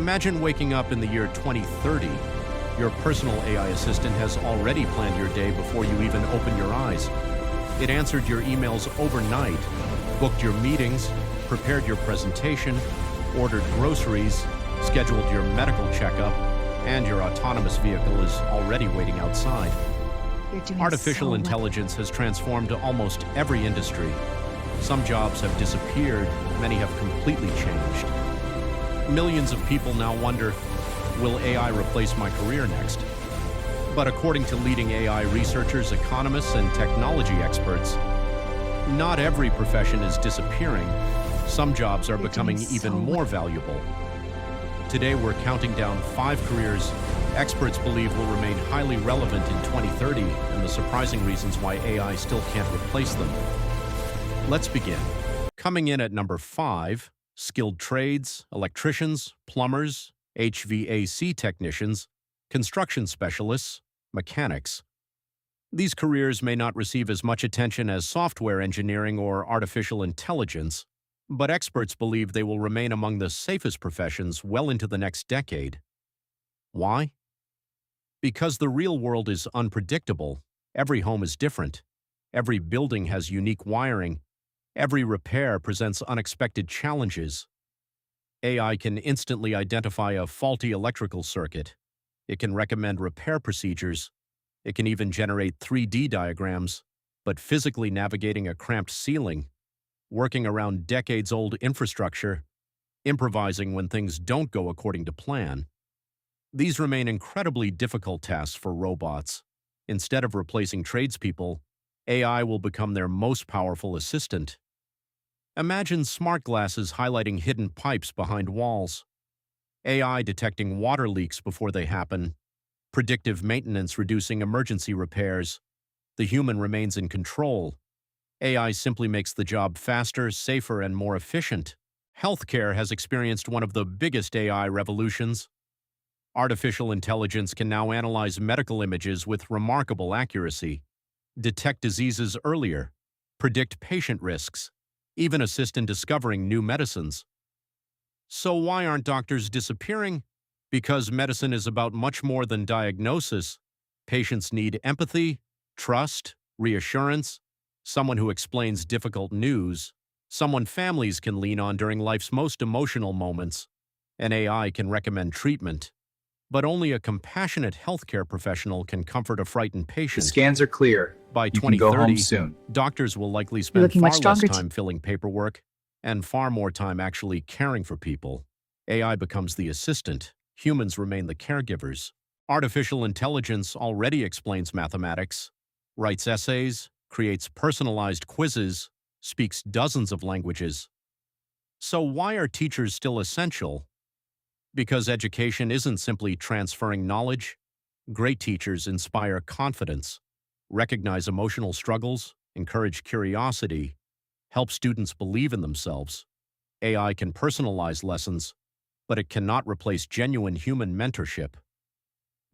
Imagine waking up in the year 2030. Your personal AI assistant has already planned your day before you even open your eyes. It answered your emails overnight, booked your meetings, prepared your presentation, ordered groceries, scheduled your medical checkup, and your autonomous vehicle is already waiting outside. You're doing Artificial so well. intelligence has transformed almost every industry. Some jobs have disappeared, many have completely changed. Millions of people now wonder, will AI replace my career next? But according to leading AI researchers, economists, and technology experts, not every profession is disappearing. Some jobs are You're becoming doing even so more valuable. Today, we're counting down 5 careers experts believe will remain highly relevant in 2030 and the surprising reasons why AI still can't replace them. Let's begin. Coming in at number 5, skilled trades, electricians, plumbers, HVAC technicians, construction specialists, mechanics. These careers may not receive as much attention as software engineering or artificial intelligence, but experts believe they will remain among the safest professions well into the next decade. Why? Because the real world is unpredictable. Every home is different. Every building has unique wiring. Every repair presents unexpected challenges. AI can instantly identify a faulty electrical circuit. It can recommend repair procedures. It can even generate 3D diagrams, but physically navigating a cramped ceiling, working around decades-old infrastructure, improvising when things don't go according to plan. These remain incredibly difficult tasks for robots. Instead of replacing tradespeople, AI will become their most powerful assistant. Imagine smart glasses highlighting hidden pipes behind walls, AI detecting water leaks before they happen, predictive maintenance reducing emergency repairs. The human remains in control. AI simply makes the job faster, safer, and more efficient. Healthcare has experienced one of the biggest AI revolutions. Artificial intelligence can now analyze medical images with remarkable accuracy, detect diseases earlier, predict patient risks, even assist in discovering new medicines. So why aren't doctors disappearing? Because medicine is about much more than diagnosis. Patients need empathy, trust, reassurance, someone who explains difficult news, someone families can lean on during life's most emotional moments. An AI can recommend treatment, but only a compassionate healthcare professional can comfort a frightened The patient. scans are clear. By You can go 2030, home soon. doctors will likely You're spend looking far much less stronger time filling paperwork and far more time actually caring for people. AI becomes the assistant. Humans remain the caregivers. Artificial intelligence already explains mathematics, writes essays, creates personalized quizzes, speaks dozens of languages. So why are teachers still essential? Because education isn't simply transferring knowledge. Great teachers inspire confidence, recognize emotional struggles, encourage curiosity, help students believe in themselves. AI can personalize lessons, but it cannot replace genuine human mentorship.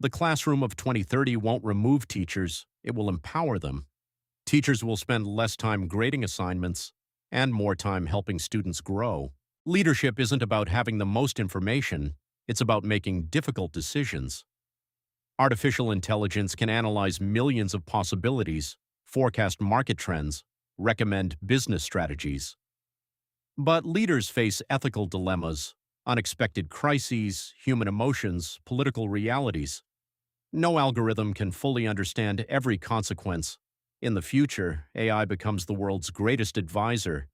The classroom of 2030 won't remove teachers, it will empower them. Teachers will spend less time grading assignments and more time helping students grow. Leadership isn't about having the most information, it's about making difficult decisions. Artificial intelligence can analyze millions of possibilities, forecast market trends, recommend business strategies. But leaders face ethical dilemmas, unexpected crises, human emotions, political realities. No algorithm can fully understand every consequence. In the future, AI becomes the world's greatest advisor.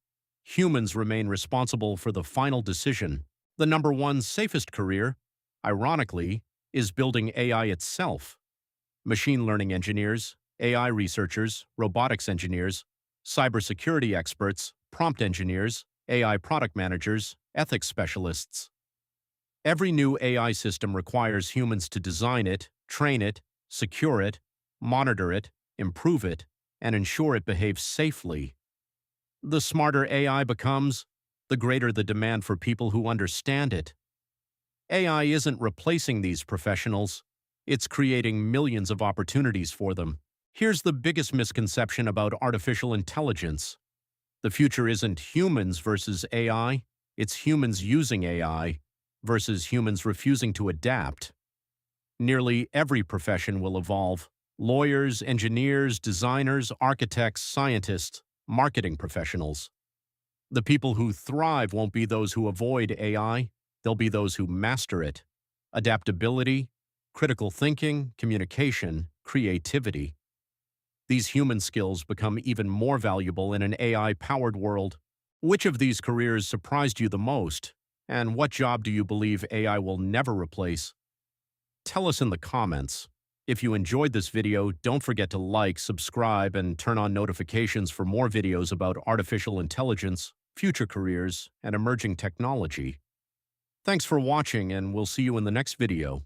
Humans remain responsible for the final decision. The number one safest career, ironically, is building AI itself. Machine learning engineers, AI researchers, robotics engineers, cybersecurity experts, prompt engineers, AI product managers, ethics specialists. Every new AI system requires humans to design it, train it, secure it, monitor it, improve it, and ensure it behaves safely. The smarter AI becomes, the greater the demand for people who understand it. AI isn't replacing these professionals, it's creating millions of opportunities for them. Here's the biggest misconception about artificial intelligence. The future isn't humans versus AI, it's humans using AI. versus humans refusing to adapt. Nearly every profession will evolve. Lawyers, engineers, designers, architects, scientists, marketing professionals. The people who thrive won't be those who avoid AI, they'll be those who master it. Adaptability, critical thinking, communication, creativity. These human skills become even more valuable in an AI-powered world. Which of these careers surprised you the most? And what job do you believe AI will never replace? Tell us in the comments. If you enjoyed this video, don't forget to like, subscribe, and turn on notifications for more videos about artificial intelligence, future careers, and emerging technology. Thanks for watching, and we'll see you in the next video.